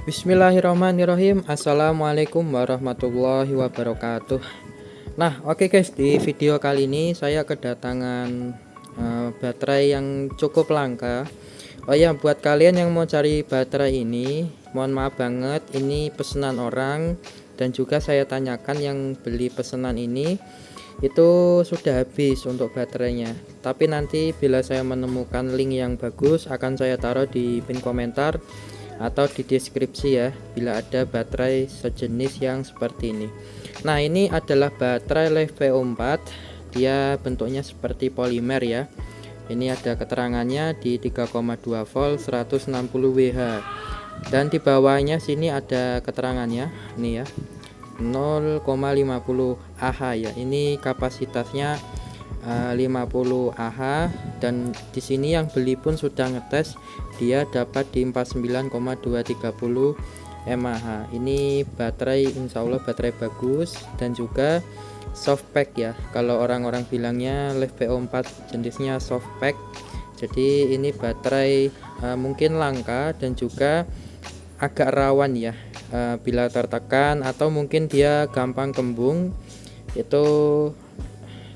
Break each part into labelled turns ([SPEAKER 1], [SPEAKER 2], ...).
[SPEAKER 1] Bismillahirrahmanirrahim. Assalamualaikum warahmatullahi wabarakatuh. Nah, oke guys, di video kali ini saya kedatangan baterai yang cukup langka. Oh ya, buat kalian yang mau cari baterai ini, mohon maaf banget, ini pesanan orang, dan juga saya tanyakan yang beli pesanan ini itu sudah habis untuk baterainya. Tapi nanti bila saya menemukan link yang bagus, akan saya taruh di pin komentar atau di deskripsi ya, bila ada baterai sejenis yang seperti ini. Nah, ini adalah baterai LiFePO4. Dia bentuknya seperti polimer ya. Ini ada keterangannya di 3,2 volt 160 Wh, dan di bawahnya sini ada keterangannya ini ya, 0,50 Ah ya. Ini kapasitasnya 50 Ah, dan di sini yang beli pun sudah ngetes, dia dapat di 49,230 mAh. Ini baterai, insya Allah baterai bagus, dan juga soft pack ya. Kalau orang-orang bilangnya LiFePO4 jenisnya soft pack. Jadi ini baterai mungkin langka dan juga agak rawan ya bila tertekan, atau mungkin dia gampang kembung. Itu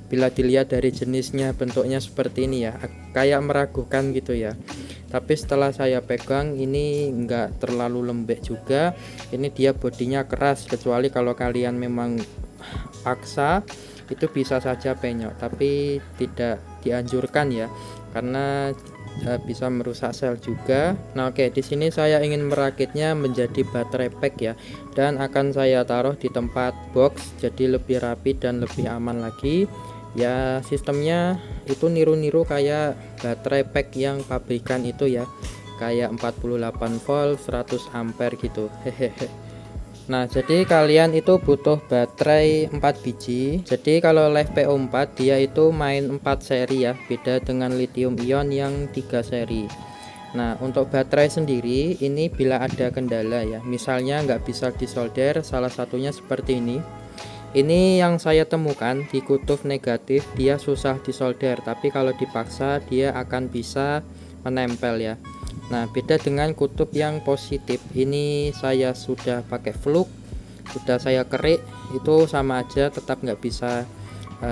[SPEAKER 1] bila dilihat dari jenisnya, bentuknya seperti ini ya, kayak meragukan gitu ya. Tapi setelah saya pegang, ini enggak terlalu lembek juga. Ini dia bodinya keras, kecuali kalau kalian memang paksa, itu bisa saja penyok, tapi tidak dianjurkan ya, karena bisa merusak sel juga. Nah, oke, di sini saya ingin merakitnya menjadi baterai pack ya, dan akan saya taruh di tempat box, jadi lebih rapi dan lebih aman lagi. Ya, sistemnya itu niru-niru kayak baterai pack yang pabrikan itu ya, kayak 48 volt 100 ampere gitu. Hehehe. Nah, jadi kalian itu butuh baterai 4 biji. Jadi kalau LiFePO4 dia itu main 4 seri ya, beda dengan lithium ion yang 3 seri. Nah, untuk baterai sendiri ini bila ada kendala ya, misalnya nggak bisa disolder, salah satunya seperti ini yang saya temukan di kutub negatif, dia susah disolder, tapi kalau dipaksa dia akan bisa menempel ya. Nah, beda dengan kutub yang positif, ini saya sudah pakai fluk, sudah saya kerik, itu sama aja tetap nggak bisa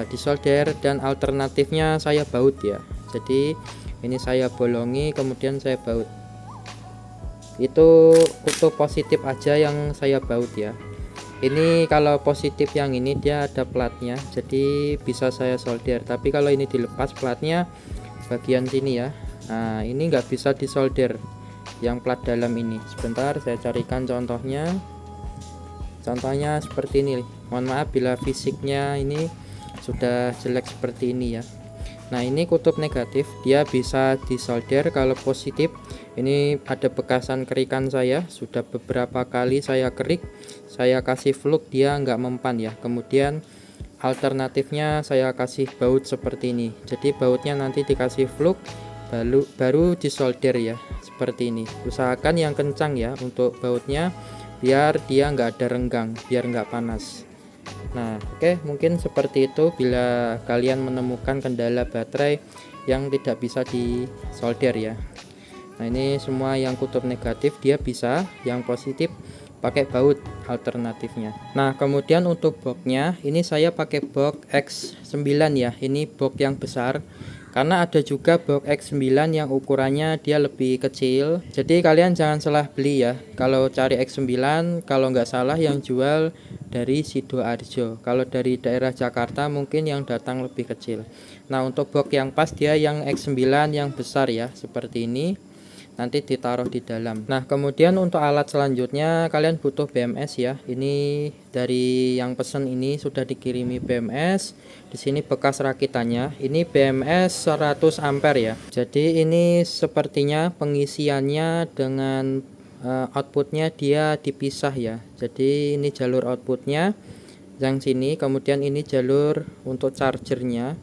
[SPEAKER 1] disolder, dan alternatifnya saya baut ya. Jadi ini saya bolongi kemudian saya baut. Itu kutub positif aja yang saya baut ya. Ini kalau positif yang ini dia ada platnya, jadi bisa saya solder. Tapi kalau ini dilepas platnya bagian sini ya, nah ini nggak bisa disolder yang plat dalam ini. Sebentar saya carikan contohnya. Contohnya seperti ini. Mohon maaf bila fisiknya ini sudah jelek seperti ini ya. Nah, ini kutub negatif, dia bisa disolder. Kalau positif, ini ada bekasan kerikan saya, sudah beberapa kali saya kerik, saya kasih fluk, dia nggak mempan ya. Kemudian alternatifnya saya kasih baut seperti ini, jadi bautnya nanti dikasih fluk, baru disolder ya, seperti ini. Usahakan yang kencang ya untuk bautnya, biar dia nggak ada renggang, biar nggak panas. Nah, oke, mungkin seperti itu bila kalian menemukan kendala baterai yang tidak bisa disolder ya. Nah, ini semua yang kutub negatif dia bisa, yang positif pakai baut alternatifnya. Nah, kemudian untuk boxnya ini saya pakai box X9 ya. Ini box yang besar, karena ada juga box X9 yang ukurannya dia lebih kecil. Jadi kalian jangan salah beli ya. Kalau cari X9, kalau nggak salah yang jual dari Sidoarjo. Kalau dari daerah Jakarta mungkin yang datang lebih kecil. Nah, untuk box yang pas dia yang X9 yang besar ya, seperti ini. Nanti ditaruh di dalam. Nah, kemudian untuk alat selanjutnya kalian butuh BMS ya. Ini dari yang pesen ini sudah dikirimi BMS. Di sini bekas rakitannya. Ini BMS 100 ampere ya. Jadi ini sepertinya pengisiannya dengan outputnya dia dipisah ya. Jadi ini jalur outputnya yang sini, kemudian ini jalur untuk chargernya.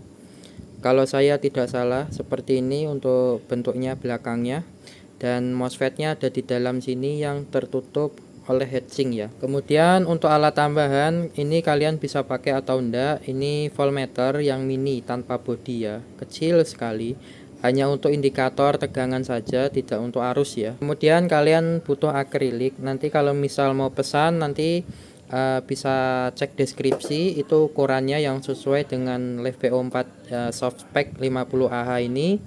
[SPEAKER 1] Kalau saya tidak salah seperti ini untuk bentuknya belakangnya, dan MOSFET-nya ada di dalam sini yang tertutup oleh heatsink ya. Kemudian untuk alat tambahan ini kalian bisa pakai atau enggak, ini voltmeter yang mini tanpa bodi ya, kecil sekali, hanya untuk indikator tegangan saja, tidak untuk arus ya. Kemudian kalian butuh akrilik. Nanti kalau misal mau pesan nanti bisa cek deskripsi, itu ukurannya yang sesuai dengan Lev PO4 soft spec 50Ah ini,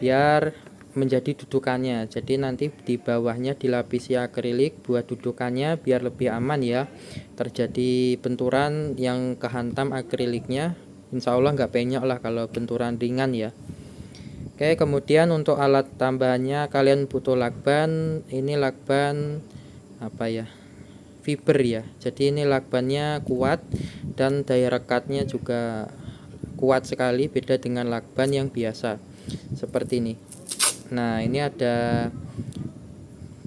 [SPEAKER 1] biar menjadi dudukannya. Jadi nanti di bawahnya dilapisi akrilik buat dudukannya biar lebih aman ya, terjadi benturan yang kehantam akriliknya. Insya Allah nggak penyok lah kalau benturan ringan ya. Oke, kemudian untuk alat tambahannya kalian butuh lakban. Ini lakban apa ya, fiber ya. Jadi ini lakbannya kuat dan daya rekatnya juga kuat sekali, beda dengan lakban yang biasa seperti ini. Nah, ini ada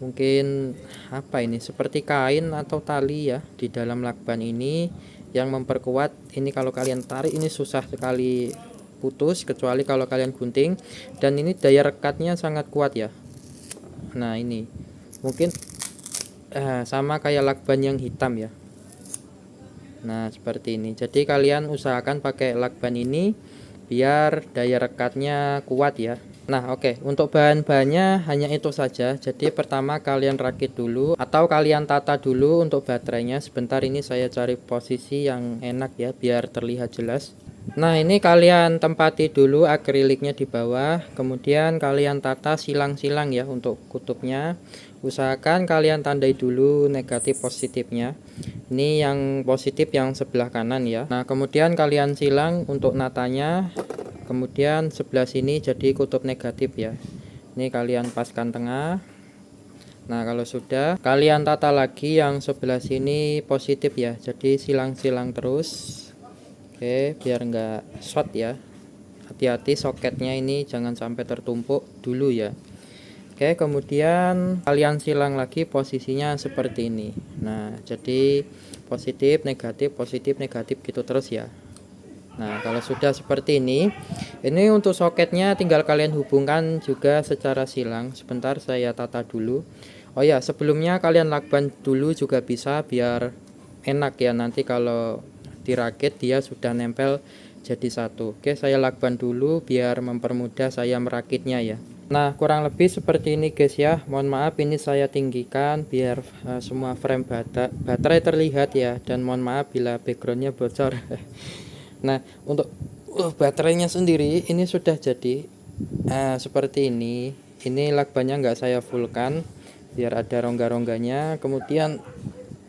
[SPEAKER 1] mungkin apa ini, seperti kain atau tali ya di dalam lakban ini yang memperkuat. Ini kalau kalian tarik ini susah sekali putus, kecuali kalau kalian gunting, dan ini daya rekatnya sangat kuat ya. Nah, ini mungkin sama kayak lakban yang hitam ya. Nah, seperti ini. Jadi kalian usahakan pakai lakban ini biar daya rekatnya kuat ya. Nah, oke. Untuk bahan-bahannya hanya itu saja. Jadi pertama kalian rakit dulu atau kalian tata dulu untuk baterainya. Sebentar, ini saya cari posisi yang enak ya biar terlihat jelas. Nah, ini kalian tempati dulu akriliknya di bawah, kemudian kalian tata silang-silang ya untuk kutubnya. Usahakan kalian tandai dulu negatif positifnya. Ini yang positif yang sebelah kanan ya. Nah, kemudian kalian silang untuk natanya. Kemudian sebelah sini jadi kutub negatif ya. Ini kalian paskan tengah. Nah, kalau sudah kalian tata lagi yang sebelah sini positif ya. Jadi silang-silang terus. Oke, biar enggak short ya. Hati-hati soketnya ini jangan sampai tertumpuk dulu ya. Oke, kemudian kalian silang lagi posisinya seperti ini. Nah, jadi positif negatif gitu terus ya. Nah, kalau sudah seperti ini untuk soketnya tinggal kalian hubungkan juga secara silang. Sebentar saya tata dulu. Oh ya, sebelumnya kalian lakban dulu juga bisa biar enak ya, nanti kalau dirakit dia sudah nempel jadi satu. Oke, saya lakban dulu biar mempermudah saya merakitnya ya. Nah, kurang lebih seperti ini guys ya. Mohon maaf ini saya tinggikan biar semua frame baterai terlihat ya, dan mohon maaf bila backgroundnya bocor. Nah, untuk baterainya sendiri ini sudah jadi seperti ini. Ini lakbannya nggak saya fullkan biar ada rongga-rongganya. Kemudian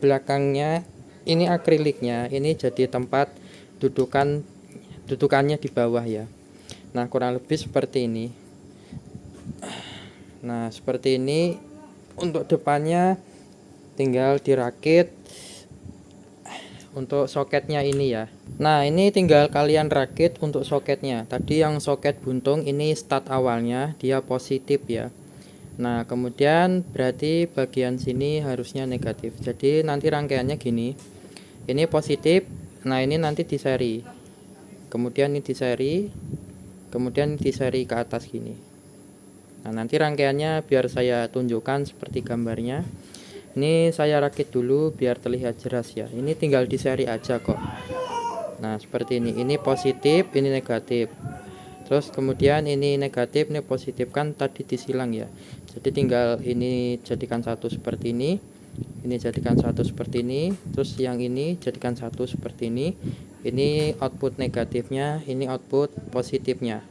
[SPEAKER 1] belakangnya ini akriliknya, ini jadi tempat dudukannya di bawah ya. Nah, kurang lebih seperti ini. Nah, seperti ini. Untuk depannya tinggal dirakit untuk soketnya ini ya. Nah, ini tinggal kalian rakit untuk soketnya. Tadi yang soket buntung ini start awalnya dia positif ya. Nah, kemudian berarti bagian sini harusnya negatif. Jadi nanti rangkaiannya gini. Ini positif. Nah, ini nanti di seri. Kemudian ini di seri. Kemudian di seri ke atas gini. Nah, nanti rangkaiannya biar saya tunjukkan seperti gambarnya. Ini saya rakit dulu biar terlihat jelas ya. Ini tinggal di seri aja kok. Nah, seperti ini. Ini positif, ini negatif. Terus kemudian ini negatif, ini positif, kan tadi disilang ya. Jadi tinggal ini jadikan satu seperti ini jadikan satu seperti ini, terus yang ini jadikan satu seperti ini. Ini output negatifnya, ini output positifnya.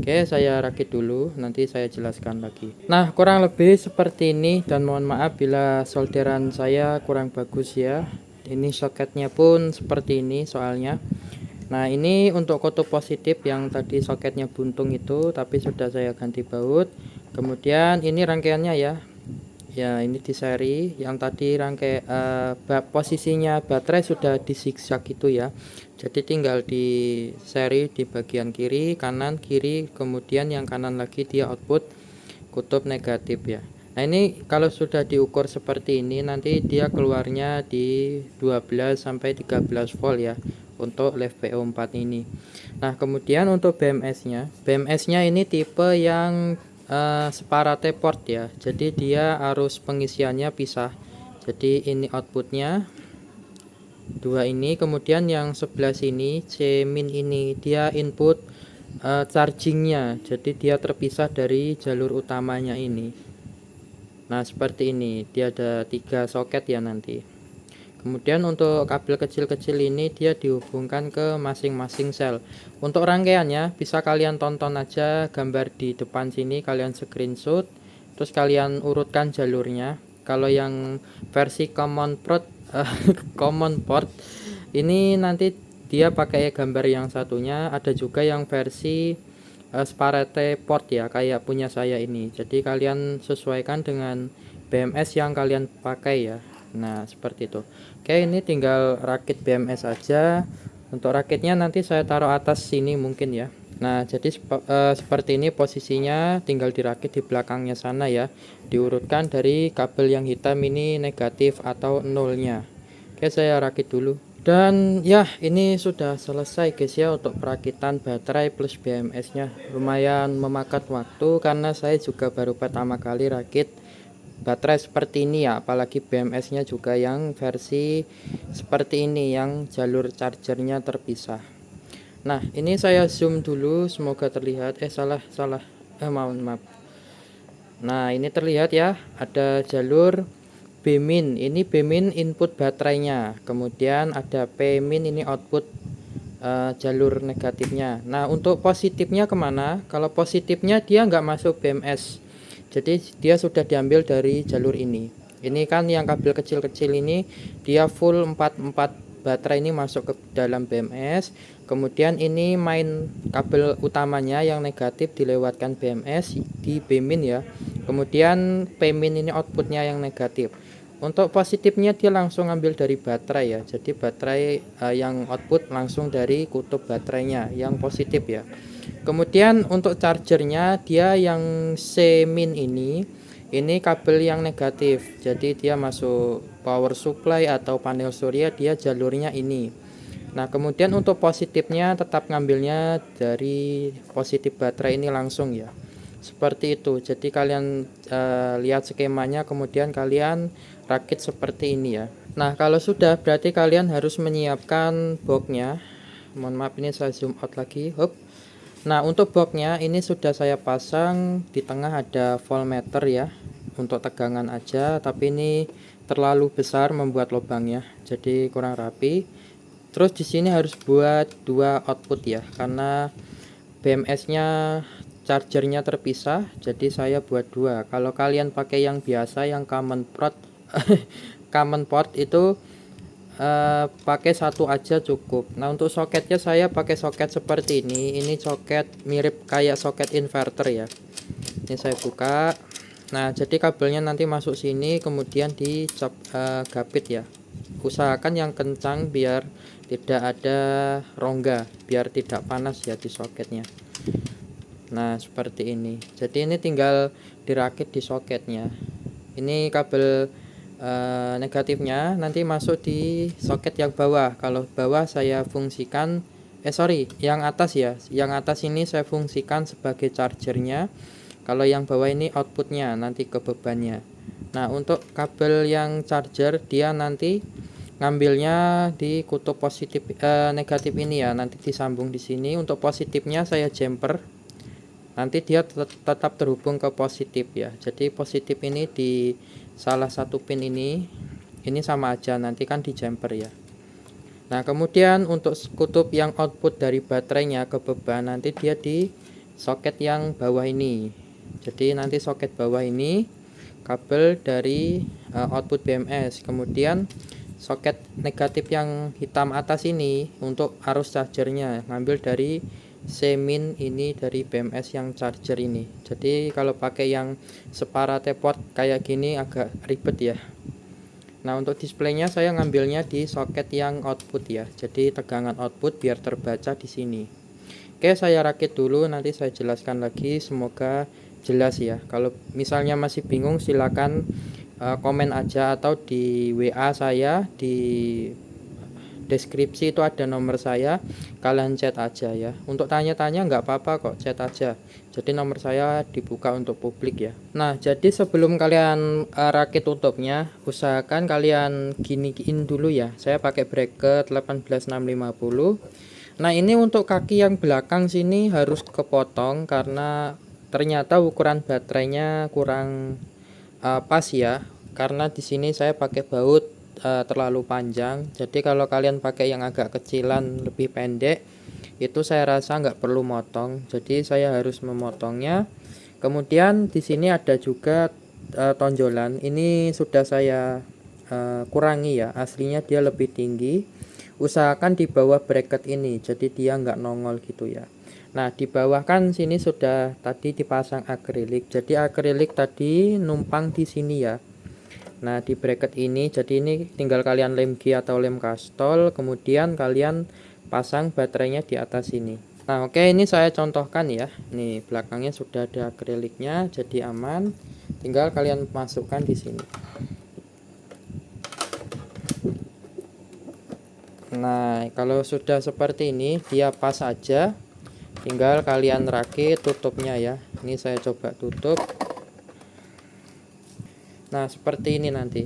[SPEAKER 1] Oke, saya rakit dulu, nanti saya jelaskan lagi. Nah, kurang lebih seperti ini, dan mohon maaf bila solderan saya kurang bagus ya. Ini soketnya pun seperti ini soalnya. Nah, ini untuk kutub positif yang tadi soketnya buntung itu, tapi sudah saya ganti baut. Kemudian ini rangkaiannya ya. Ya, ini di seri. Yang tadi rangkai posisinya baterai sudah di zigzag itu ya. Jadi tinggal di seri di bagian kiri, kanan, kiri, kemudian yang kanan lagi dia output kutub negatif ya. Nah, ini kalau sudah diukur seperti ini nanti dia keluarnya di 12 sampai 13 volt ya untuk Lev PO4 ini. Nah, kemudian untuk BMS-nya ini tipe yang separate port ya. Jadi dia arus pengisiannya pisah. Jadi ini outputnya dua ini, kemudian yang sebelah sini C min ini dia input chargingnya, jadi dia terpisah dari jalur utamanya ini. Nah seperti ini, dia ada 3 soket ya nanti. Kemudian untuk kabel kecil-kecil ini dia dihubungkan ke masing-masing sel. Untuk rangkaiannya bisa kalian tonton aja gambar di depan sini, kalian screenshot, terus kalian urutkan jalurnya. Kalau yang versi common port ini nanti dia pakai gambar yang satunya. Ada juga yang versi separate port ya, kayak punya saya ini. Jadi kalian sesuaikan dengan BMS yang kalian pakai ya. Nah seperti itu. Oke, ini tinggal rakit BMS aja. Untuk rakitnya nanti saya taruh atas sini mungkin ya. Nah jadi seperti ini posisinya, tinggal dirakit di belakangnya sana ya. Diurutkan dari kabel yang hitam ini negatif atau nolnya. Oke, saya rakit dulu. Dan ya ini sudah selesai guys ya untuk perakitan baterai plus BMS nya. Lumayan memakan waktu karena saya juga baru pertama kali rakit baterai seperti ini ya, apalagi BMS nya juga yang versi seperti ini yang jalur chargernya terpisah. Nah ini saya zoom dulu, semoga terlihat. Maaf. Nah ini terlihat ya, ada jalur B-min, ini B-min input baterainya, kemudian ada P-min, ini output jalur negatifnya. Nah untuk positifnya kemana? Kalau positifnya dia nggak masuk BMS, jadi dia sudah diambil dari jalur ini. Ini kan yang kabel kecil-kecil ini dia full 4 baterai ini masuk ke dalam BMS. Kemudian ini main kabel utamanya yang negatif dilewatkan BMS di B-min ya. Kemudian P-min ini outputnya yang negatif. Untuk positifnya dia langsung ambil dari baterai ya. Jadi baterai yang output langsung dari kutub baterainya yang positif ya. Kemudian untuk chargernya dia yang C-min ini kabel yang negatif. Jadi dia masuk power supply atau panel surya, dia jalurnya ini. Nah kemudian untuk positifnya tetap ngambilnya dari positif baterai ini langsung ya. Seperti itu. Jadi kalian lihat skemanya, kemudian kalian rakit seperti ini ya. Nah kalau sudah berarti kalian harus menyiapkan boxnya. Mohon maaf ini saya zoom out lagi. Hop. Nah untuk boxnya ini sudah saya pasang, di tengah ada voltmeter ya untuk tegangan aja, tapi ini terlalu besar membuat lubangnya, jadi kurang rapi. Terus di sini harus buat 2 output ya, karena BMS-nya chargernya terpisah, jadi saya buat 2. Kalau kalian pakai yang biasa yang common port itu pakai 1 aja cukup. Nah untuk soketnya saya pakai soket seperti ini soket mirip kayak soket inverter ya. Ini saya buka. Nah jadi kabelnya nanti masuk sini, kemudian gapit ya. Usahakan yang kencang biar tidak ada rongga, biar tidak panas ya di soketnya. Nah seperti ini. Jadi ini tinggal dirakit di soketnya. Ini kabel negatifnya nanti masuk di soket yang bawah. Kalau bawah saya fungsikan yang atas ya. Yang atas ini saya fungsikan sebagai chargernya. Kalau yang bawah ini outputnya nanti ke bebannya. Nah untuk kabel yang charger dia nanti ngambilnya di kutub positif negatif ini ya, nanti disambung di sini. Untuk positifnya saya jumper, nanti dia tetap terhubung ke positif ya. Jadi positif ini di salah satu pin ini sama aja, nanti kan di jumper ya. Nah kemudian untuk kutub yang output dari baterainya ke beban, nanti dia di soket yang bawah ini. Jadi nanti soket bawah ini kabel dari output BMS, kemudian soket negatif yang hitam atas ini untuk arus chargernya ngambil dari C-min ini dari BMS yang charger ini. Jadi kalau pakai yang separate port kayak gini agak ribet ya. Nah untuk displaynya saya ngambilnya di soket yang output ya. Jadi tegangan output biar terbaca di sini. Oke, saya rakit dulu, nanti saya jelaskan lagi, semoga jelas ya. Kalau misalnya masih bingung silakan komen aja atau di WA saya, di deskripsi itu ada nomor saya, kalian chat aja ya. Untuk tanya-tanya nggak apa-apa kok, chat aja. Jadi nomor saya dibuka untuk publik ya. Nah jadi sebelum kalian rakit tutupnya, usahakan kalian giniin dulu ya. Saya pakai bracket 18650. Nah, ini untuk kaki yang belakang sini harus kepotong karena ternyata ukuran baterainya kurang pas ya. Karena di sini saya pakai baut terlalu panjang. Jadi kalau kalian pakai yang agak kecilan lebih pendek, itu saya rasa nggak perlu motong. Jadi saya harus memotongnya. Kemudian di sini ada juga tonjolan. Ini sudah saya kurangi ya. Aslinya dia lebih tinggi. Usahakan di bawah bracket ini, jadi dia nggak nongol gitu ya. Nah, di bawah kan sini sudah tadi dipasang akrilik, jadi akrilik tadi numpang di sini ya. Nah, di bracket ini, jadi ini tinggal kalian lem G atau lem kastol, kemudian kalian pasang baterainya di atas sini. Nah, oke, ini saya contohkan ya. Nih, belakangnya sudah ada akriliknya, jadi aman. Tinggal kalian masukkan di sini. Nah, kalau sudah seperti ini, dia pas aja. Tinggal kalian rakit tutupnya ya. Ini saya coba tutup. Nah, seperti ini nanti.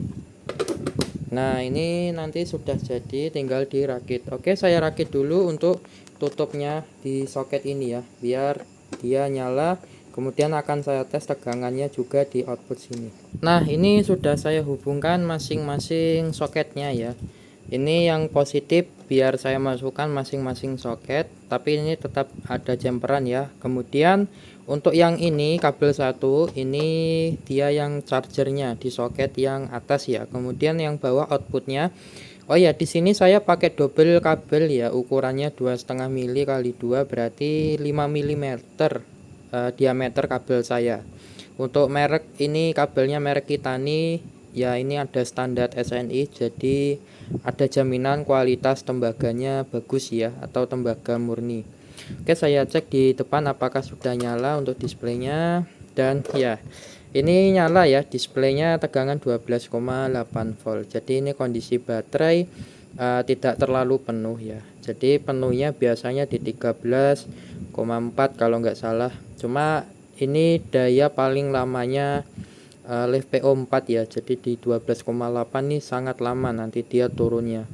[SPEAKER 1] Nah, ini nanti sudah jadi, tinggal dirakit. Oke, saya rakit dulu untuk tutupnya di soket ini ya, biar dia nyala. Kemudian akan saya tes tegangannya juga di output sini. Nah, ini sudah saya hubungkan masing-masing soketnya ya. Ini yang positif biar saya masukkan masing-masing soket, tapi ini tetap ada jumperan ya. Kemudian untuk yang ini kabel satu, ini dia yang chargernya di soket yang atas ya. Kemudian yang bawah outputnya. Oh ya, di sini saya pakai double kabel ya, ukurannya 2,5 mili kali 2 berarti 5 mm diameter kabel saya. Untuk merek ini kabelnya merek Kitani ya, ini ada standar SNI, jadi ada jaminan kualitas tembaganya bagus ya, atau tembaga murni. Oke, saya cek di depan apakah sudah nyala untuk displaynya, dan ya ini nyala ya, displaynya tegangan 12,8 volt. Jadi ini kondisi baterai tidak terlalu penuh ya, jadi penuhnya biasanya di 13,4 kalau nggak salah. Cuma ini daya paling lamanya LiFePO4 ya, jadi di 12,8 nih sangat lama nanti dia turunnya.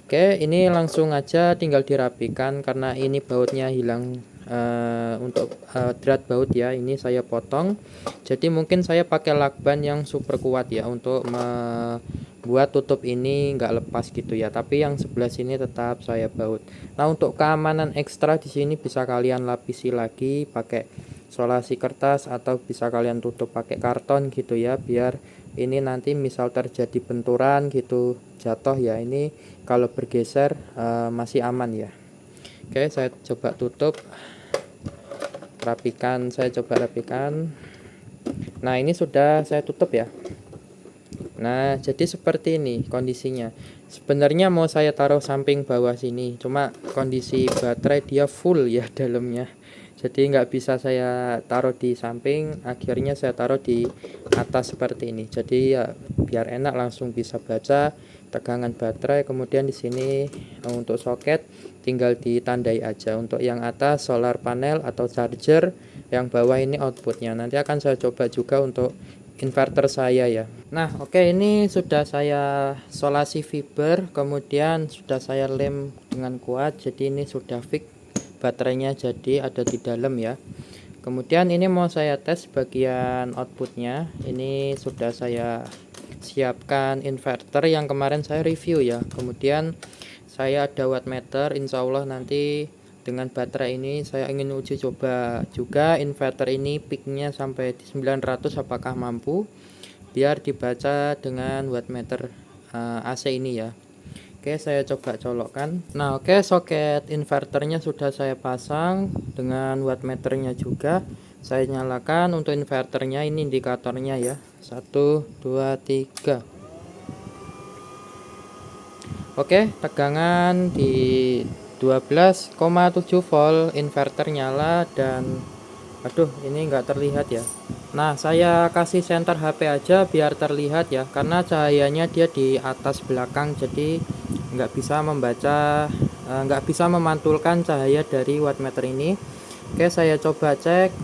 [SPEAKER 1] Oke, ini langsung aja tinggal dirapikan karena ini bautnya hilang. Untuk drat baut ya, ini saya potong, jadi mungkin saya pakai lakban yang super kuat ya untuk membuat tutup ini nggak lepas gitu ya, tapi yang sebelah sini tetap saya baut. Nah, untuk keamanan ekstra di sini bisa kalian lapisi lagi pakai solasi kertas atau bisa kalian tutup pakai karton gitu ya, biar ini nanti misal terjadi benturan gitu jatuh ya, ini kalau bergeser masih aman ya. Oke, saya coba tutup, rapikan, saya coba rapikan. Nah, ini sudah saya tutup ya. Nah, jadi seperti ini kondisinya. Sebenarnya mau saya taruh samping bawah sini, cuma kondisi baterai dia full ya dalamnya, jadi nggak bisa saya taruh di samping, akhirnya saya taruh di atas seperti ini. Jadi ya biar enak langsung bisa baca tegangan baterai. Kemudian di sini untuk soket tinggal ditandai aja. Untuk yang atas solar panel atau charger, yang bawah ini outputnya. Nanti akan saya coba juga untuk inverter saya ya. Nah, oke, ini sudah saya solasi fiber, kemudian sudah saya lem dengan kuat, jadi ini sudah fix baterainya, jadi ada di dalam ya. Kemudian ini mau saya tes bagian outputnya. Ini sudah saya siapkan inverter yang kemarin saya review ya. Kemudian saya ada wattmeter, insya Allah nanti dengan baterai ini saya ingin uji coba juga inverter ini peaknya sampai 900 apakah mampu, biar dibaca dengan wattmeter AC ini ya. Oke, saya coba colokkan. Nah, oke, soket inverternya sudah saya pasang dengan wattmeternya juga. Saya nyalakan untuk inverternya, ini indikatornya ya. 1 2 3. Oke, tegangan di 12,7 volt, inverter nyala, dan aduh, ini enggak terlihat ya. Nah, saya kasih senter HP aja biar terlihat ya, karena cahayanya dia di atas belakang, jadi nggak bisa membaca, nggak bisa memantulkan cahaya dari wattmeter ini. Oke, saya coba cek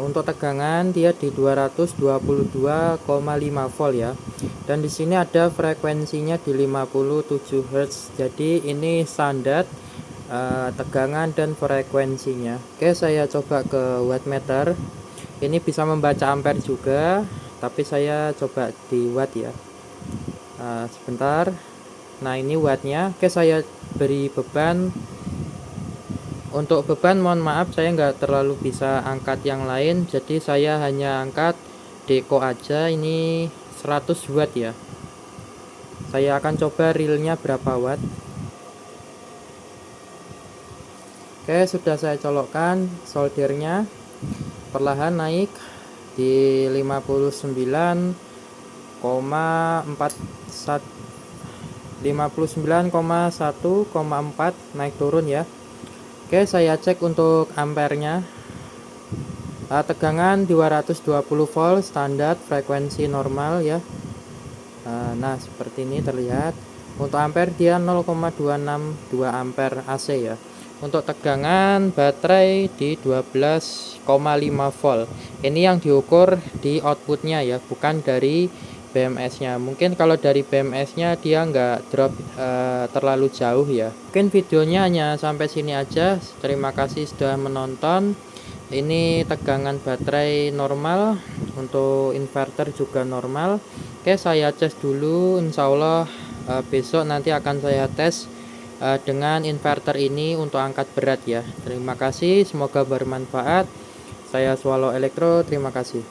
[SPEAKER 1] untuk tegangan dia di 222,5 volt ya, dan di sini ada frekuensinya di 57 Hz. Jadi ini standar tegangan dan frekuensinya. Oke, saya coba ke wattmeter. Ini bisa membaca ampere juga, tapi saya coba di watt ya. Sebentar. Nah, ini wattnya. Oke, saya beri beban. Untuk beban mohon maaf saya nggak terlalu bisa angkat yang lain, jadi saya hanya angkat deko aja. Ini 100 watt ya. Saya akan coba realnya berapa watt. Oke, sudah saya colokkan soldernya, perlahan naik di 59,1,4 naik turun ya. Oke, saya cek untuk ampernya. Tegangan 220 volt standar, frekuensi normal ya. Nah, seperti ini terlihat. Untuk ampere dia 0,262 ampere AC ya. Untuk tegangan baterai di 12,5 volt. Ini yang diukur di outputnya ya, bukan dari BMS-nya. Mungkin kalau dari BMS-nya dia nggak drop terlalu jauh ya. Mungkin videonya hanya sampai sini aja. Terima kasih sudah menonton. Ini tegangan baterai normal, untuk inverter juga normal. Oke, saya cas dulu. Insya Allah besok nanti akan saya tes dengan inverter ini untuk angkat berat ya. Terima kasih, semoga bermanfaat. Saya Swallow Elektro, terima kasih.